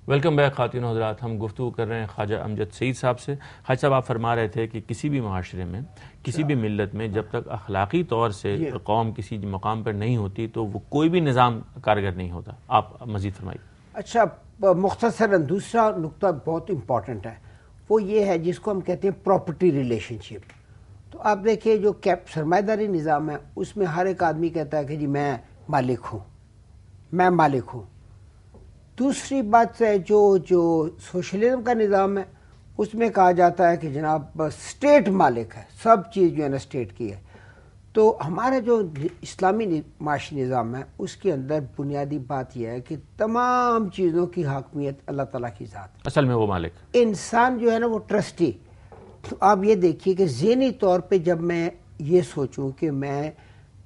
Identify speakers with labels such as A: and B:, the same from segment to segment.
A: Welcome back خواتین و حضرات. ہم گفتگو کر رہے ہیں خواجہ امجد سعید صاحب سے. خواجہ صاحب آپ فرما رہے تھے کہ کسی بھی معاشرے میں کسی بھی ملت میں جب تک اخلاقی طور سے قوم کسی مقام پر نہیں ہوتی تو وہ کوئی بھی نظام کارگر نہیں ہوتا. آپ مزید فرمائیے.
B: اچھا، مختصراً دوسرا نقطہ بہت امپورٹنٹ ہے، وہ یہ ہے جس کو ہم کہتے ہیں پراپرٹی ریلیشن شپ. تو آپ دیکھیں جو سرمایہ داری نظام ہے اس میں ہر ایک آدمی کہتا ہے کہ جی میں مالک ہوں، میں مالک ہوں. دوسری بات ہے جو سوشلزم کا نظام ہے اس میں کہا جاتا ہے کہ جناب اسٹیٹ مالک ہے، سب چیز جو ہے نا اسٹیٹ کی ہے. تو ہمارا جو اسلامی معاشی نظام ہے اس کے اندر بنیادی بات یہ ہے کہ تمام چیزوں کی حاکمیت اللہ تعالیٰ کی ذات،
A: اصل میں وہ مالک،
B: انسان جو ہے نا وہ ٹرسٹی. تو آپ یہ دیکھیے کہ ذہنی طور پہ جب میں یہ سوچوں کہ میں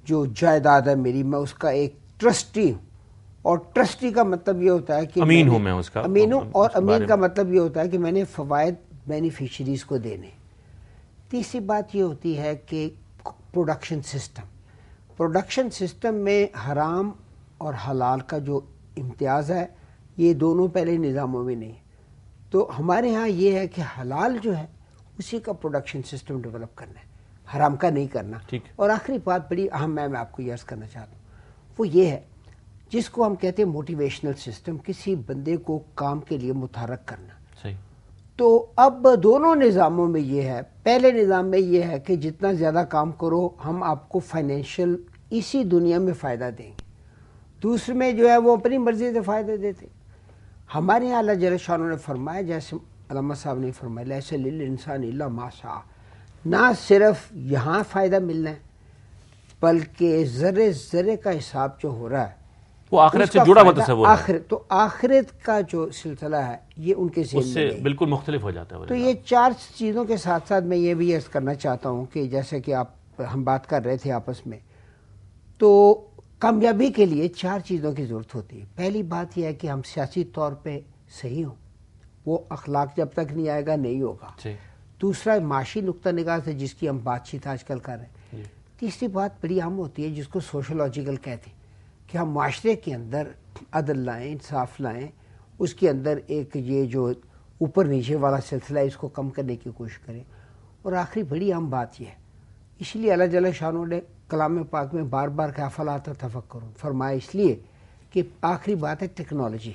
B: جو جائیداد ہے میری، میں اس کا ایک ٹرسٹی ہوں، اور ٹرسٹی کا مطلب یہ ہوتا ہے کہ
A: امین ہوں، میں اس کا
B: امین ہوں، اور امین کا مطلب یہ ہوتا ہے کہ میں نے فوائد بینیفیشریز کو دینے. تیسری بات یہ ہوتی ہے کہ پروڈکشن سسٹم میں حرام اور حلال کا جو امتیاز ہے یہ دونوں پہلے نظاموں میں نہیں. تو ہمارے ہاں یہ ہے کہ حلال جو ہے اسی کا پروڈکشن سسٹم ڈیولپ کرنا ہے، حرام کا نہیں کرنا. اور آخری بات بڑی اہم میں آپ کو یہ عرض کرنا چاہتا ہوں، وہ یہ ہے جس کو ہم کہتے ہیں موٹیویشنل سسٹم، کسی بندے کو کام کے لیے متحرک کرنا. تو اب دونوں نظاموں میں یہ ہے، پہلے نظام میں یہ ہے کہ جتنا زیادہ کام کرو ہم آپ کو فائنینشیل اسی دنیا میں فائدہ دیں گے. دوسرے میں جو ہے وہ اپنی مرضی سے فائدہ دیتے. ہمارے یہاں اللہ جل شانہ نے فرمایا، جیسے علامہ صاحب نے فرمایا لیس للانسان الا ما سعی، نہ صرف یہاں فائدہ ملنا ہے بلکہ ذرے ذرے کا حساب جو ہو رہا ہے
A: وہ آخرت سے جڑا ہوا تصور ہے.
B: تو آخرت کا جو سلسلہ ہے یہ ان کے ذہن
A: سے بالکل مختلف ہو جاتا ہے.
B: تو یہ چار چیزوں کے ساتھ ساتھ میں یہ بھی عرض کرنا چاہتا ہوں کہ جیسے کہ ہم بات کر رہے تھے آپس میں، تو کامیابی کے لیے چار چیزوں کی ضرورت ہوتی ہے. پہلی بات یہ ہے کہ ہم سیاسی طور پہ صحیح ہوں، وہ اخلاق جب تک نہیں آئے گا نہیں ہوگا. دوسرا معاشی نقطہ نگاہ سے جس کی ہم بات چیت آج کل کر رہے ہیں. تیسری بات بڑی اہم ہوتی ہے جس کو سوشولوجیکل کہتے ہیں کہ ہم معاشرے کے اندر عدل لائیں، انصاف لائیں، اس کے اندر ایک یہ جو اوپر نیچے والا سلسلہ ہے اس کو کم کرنے کی کوشش کریں. اور آخری بڑی اہم بات یہ ہے، اس لیے اللہ جل شانہ نے کلام پاک میں بار بار کہ افلا تتفکرون فرمایا، اس لیے کہ آخری بات ہے ٹیکنالوجی،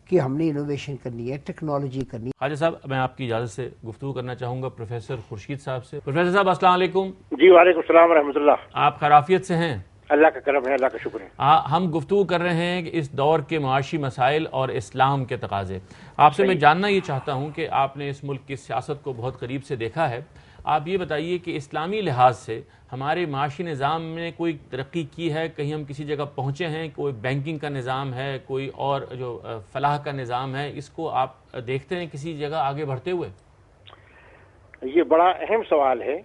B: کہ ہم نے انوویشن کرنی ہے، ٹیکنالوجی کرنی ہے.
A: خواجہ صاحب میں آپ کی اجازت سے گفتگو کرنا چاہوں گا پروفیسر خورشید صاحب سے. پروفیسر صاحب السلام علیکم.
C: جی وعلیکم السلام ورحمۃ اللہ.
A: آپ خیریت سے ہیں؟
C: اللہ کا کرم ہے، اللہ کا شکر ہے.
A: ہم گفتگو کر رہے ہیں کہ اس دور کے معاشی مسائل اور اسلام کے تقاضے. آپ سے میں جاننا یہ چاہتا ہوں کہ آپ نے اس ملک کی سیاست کو بہت قریب سے دیکھا ہے. آپ یہ بتائیے کہ اسلامی لحاظ سے ہمارے معاشی نظام میں کوئی ترقی کی ہے؟ کہیں ہم کسی جگہ پہنچے ہیں؟ کوئی بینکنگ کا نظام ہے، کوئی اور جو فلاح کا نظام ہے، اس کو آپ دیکھتے ہیں کسی جگہ آگے بڑھتے ہوئے؟
C: یہ بڑا اہم سوال ہے،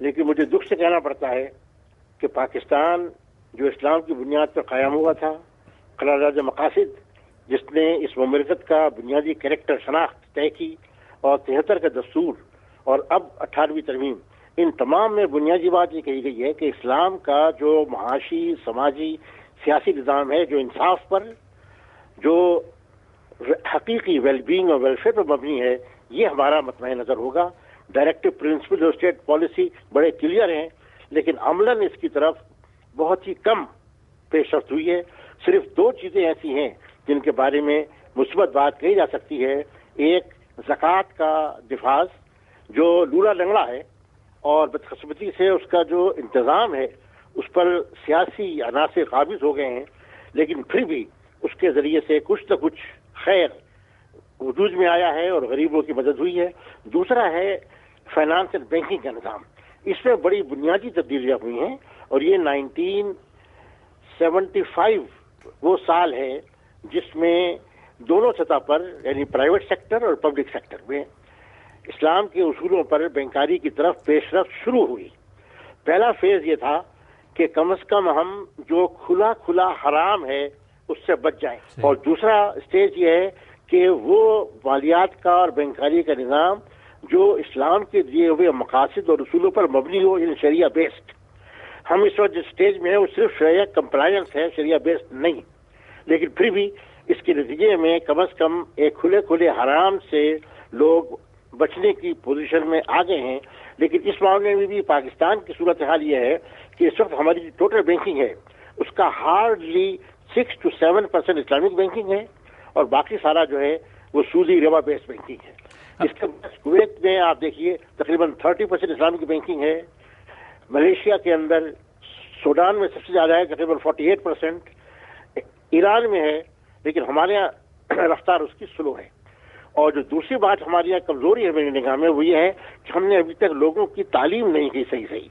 C: لیکن مجھے دکھ سے کہنا پڑتا ہے کہ پاکستان جو اسلام کی بنیاد پر قائم ہوا تھا، قرارداد مقاصد جس نے اس مملکت کا بنیادی کریکٹر شناخت طے کی، اور 73 کا دستور اور اب 18ویں ترمیم، ان تمام میں بنیادی بات یہ کہی گئی ہے کہ اسلام کا جو معاشی، سماجی، سیاسی نظام ہے جو انصاف پر، جو حقیقی ویل بینگ اور ویلفیئر پر مبنی ہے، یہ ہمارا مطمع نظر ہوگا. ڈائریکٹو پرنسپل اور اسٹیٹ پالیسی بڑے کلیئر ہیں، لیکن عملاً اس کی طرف بہت ہی کم پیش رفت ہوئی ہے. صرف دو چیزیں ایسی ہیں جن کے بارے میں مثبت بات کہی جا سکتی ہے. ایک زکوٰۃ کا نفاذ جو لولا لنگڑا ہے، اور بدقسمتی سے اس کا جو انتظام ہے اس پر سیاسی عناصر قابض ہو گئے ہیں، لیکن پھر بھی اس کے ذریعے سے کچھ نہ کچھ خیر وجود میں آیا ہے اور غریبوں کی مدد ہوئی ہے. دوسرا ہے فائنانس اینڈ بینکنگ کا نظام. اس میں بڑی بنیادی تبدیلیاں ہوئی ہیں، اور یہ 1975 وہ سال ہے جس میں دونوں سطح پر، یعنی پرائیویٹ سیکٹر اور پبلک سیکٹر میں، اسلام کے اصولوں پر بینکاری کی طرف پیش رفت شروع ہوئی. پہلا فیز یہ تھا کہ کم از کم ہم جو کھلا کھلا حرام ہے اس سے بچ جائیں، اور دوسرا اسٹیج یہ ہے کہ وہ مالیات کا اور بینکاری کا نظام جو اسلام کے دیے ہوئے مقاصد اور اصولوں پر مبنی ہو، یعنی شریعہ بیسڈ. ہم اس وقت جس اسٹیج میں ہے وہ صرف شریعہ کمپلائنس ہے، شریعہ بیسڈ نہیں. لیکن پھر بھی اس کے نتیجے میں کم از کم ایک کھلے کھلے حرام سے لوگ بچنے کی پوزیشن میں آ گئے ہیں. لیکن اس معاملے میں بھی پاکستان کی صورتحال یہ ہے کہ اس وقت ہماری جو ٹوٹل بینکنگ ہے اس کا ہارڈلی 6 to 7% اسلامک بینکنگ ہے اور باقی سارا جو ہے وہ سودی ربا بیس بینکنگ ہے. اس کے بعد کویت میں آپ دیکھیے تقریباً 30% اسلامک بینکنگ ہے. ملیشیا کے اندر، سوڈان میں سب سے زیادہ ہے تقریباً 48%. ایران میں ہے لیکن ہمارے یہاں رفتار اس کی سلو ہے. اور جو دوسری بات ہمارے یہاں کمزوری ہے میری نگاہ میں وہ یہ ہے کہ ہم نے ابھی تک لوگوں کی تعلیم نہیں کی صحیح.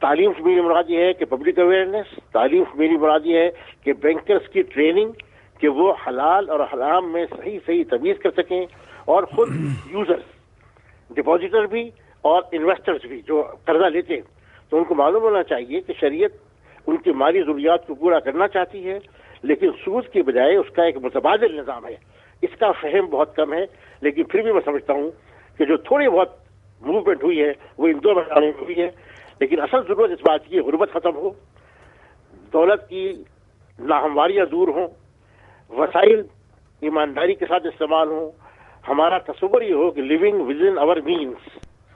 C: تعلیم سے میری مراد یہ ہے کہ پبلک اویئرنیس، تعلیم سے میری مراد یہ ہے کہ بینکرز کی ٹریننگ کہ وہ حلال اور حرام میں صحیح تمیز کر سکیں، اور خود یوزرز، ڈپازیٹر بھی اور انویسٹرز بھی جو قرضہ لیتے ہیں تو ان کو معلوم ہونا چاہیے کہ شریعت ان کی مالی ضروریات کو پورا کرنا چاہتی ہے لیکن سود کی بجائے اس کا ایک متبادل نظام ہے. اس کا فہم بہت کم ہے. لیکن پھر بھی میں سمجھتا ہوں کہ جو تھوڑی بہت موومنٹ ہوئی ہے وہ ان 2 مہینوں میں ہوئی ہے. لیکن اصل ضرورت اس بات کی غربت ختم ہو، دولت کی ناہمواریاں دور ہوں، وسائل ایمانداری کے ساتھ استعمال ہوں. ہمارا تصور یہ ہو کہ living within our means,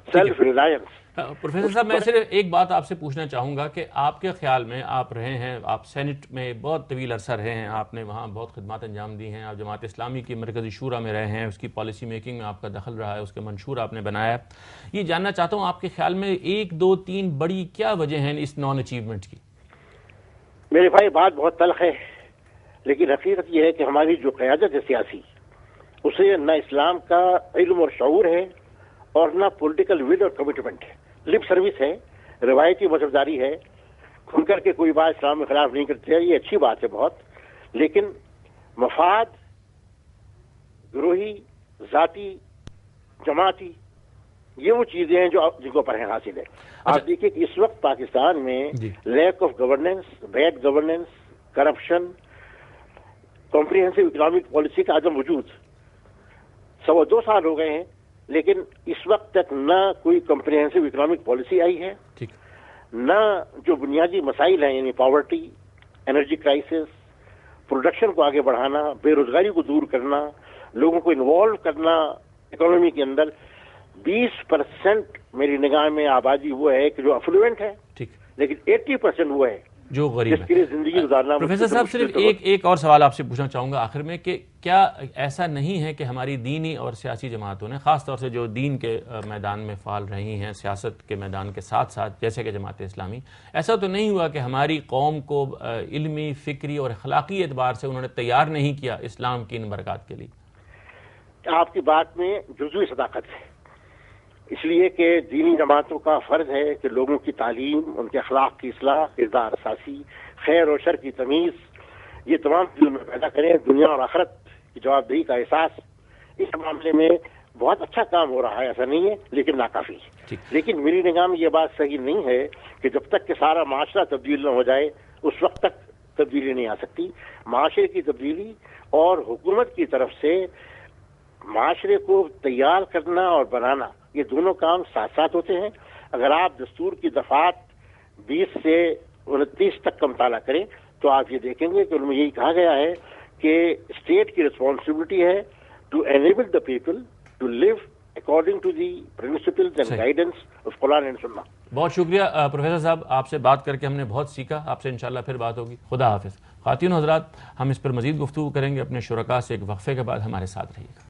C: self reliance.
A: Professor صاحب، میں صرف ایک بات آپ سے پوچھنا چاہوں گا کہ آپ کے خیال میں، آپ رہے ہیں، آپ سینٹ میں بہت طویل عرصہ رہے ہیں، آپ نے وہاں بہت خدمات انجام دی ہیں، آپ جماعت اسلامی کی مرکزی شورا میں رہے ہیں، اس کی پالیسی میکنگ میں آپ کا دخل رہا ہے، اس کے منشور آپ نے بنایا ہے. یہ جاننا چاہتا ہوں آپ کے خیال میں 1 2 3 بڑی کیا وجہ ہیں اس نان اچیومنٹ کی؟
C: میرے بھائی بات بہت تلخ ہے لیکن حقیقت یہ ہے کہ ہماری جو قیادت ہے سیاسی، اسے نہ اسلام کا علم اور شعور ہے اور نہ پولیٹیکل ول اور کمٹمنٹ ہے. لپ سروس ہے، روایتی مذہبداری ہے، کھل کر کے کوئی بات اسلام کے خلاف نہیں کرتے. یہ اچھی بات ہے بہت، لیکن مفاد گروہی، ذاتی، جماعتی، یہ وہ چیزیں ہیں جو جن کو پر حاصل ہے. آپ دیکھیے کہ اس وقت پاکستان میں lack of governance, bad governance, corruption, comprehensive economic policy کا عدم وجود 2 سال ہو گئے ہیں لیکن اس وقت تک نہ کوئی کمپریہنسو اکنامک پالیسی آئی ہے، نہ جو بنیادی مسائل ہیں یعنی پاورٹی، انرجی کرائسس، پروڈکشن کو آگے بڑھانا، بے روزگاری کو دور کرنا، لوگوں کو انوالو کرنا اکانومی کے اندر. 20% میری نگاہ میں آبادی وہ ہے کہ جو افلوئنٹ ہے لیکن 80% وہ ہے
A: جو غریب
C: جس کے لیے زندگی گزارنا.
A: پروفیسر صاحب، صرف ایک اور سوال آپ سے پوچھنا چاہوں گا آخر میں کہ کیا ایسا نہیں ہے کہ ہماری دینی اور سیاسی جماعتوں نے، خاص طور سے جو دین کے میدان میں فعال رہی ہیں، سیاست کے میدان کے ساتھ ساتھ جیسے کہ جماعت اسلامی، ایسا تو نہیں ہوا کہ ہماری قوم کو علمی، فکری اور اخلاقی اعتبار سے انہوں نے تیار نہیں کیا اسلام کی ان برکات کے لیے؟
C: آپ کی بات میں جزوی صداقت ہے، اس لیے کہ دینی جماعتوں کا فرض ہے کہ لوگوں کی تعلیم، ان کے اخلاق کی اصلاح، کردار اساسی، خیر و شر کی تمیز، یہ تمام چیزوں میں پیدا کریں. دنیا اور آخرت کی جواب دہی کا احساس. اس معاملے میں بہت اچھا کام ہو رہا ہے، ایسا نہیں ہے، لیکن ناکافی. لیکن میری نگاہ میں یہ بات صحیح نہیں ہے کہ جب تک کہ سارا معاشرہ تبدیل نہ ہو جائے اس وقت تک تبدیلی نہیں آ سکتی. معاشرے کی تبدیلی اور حکومت کی طرف سے معاشرے کو تیار کرنا اور بنانا، یہ دونوں کام ساتھ ساتھ ہوتے ہیں. اگر آپ دستور کی دفعات 20 سے 29 تک کا مطالعہ کریں تو آپ یہ دیکھیں گے کہ ان میں یہی کہا گیا ہے کہ اسٹیٹ کی ریسپانسبلٹی ہے to enable the people to live according to the principles and guidance of Quran and Sunnah.
A: بہت شکریہ پروفیسر صاحب، آپ سے بات کر کے ہم نے بہت سیکھا. آپ سے انشاءاللہ پھر بات ہوگی. خدا حافظ. خواتین و حضرات، ہم اس پر مزید گفتگو کریں گے اپنے شرکاء سے ایک وقفے کے بعد. ہمارے ساتھ رہیے گا.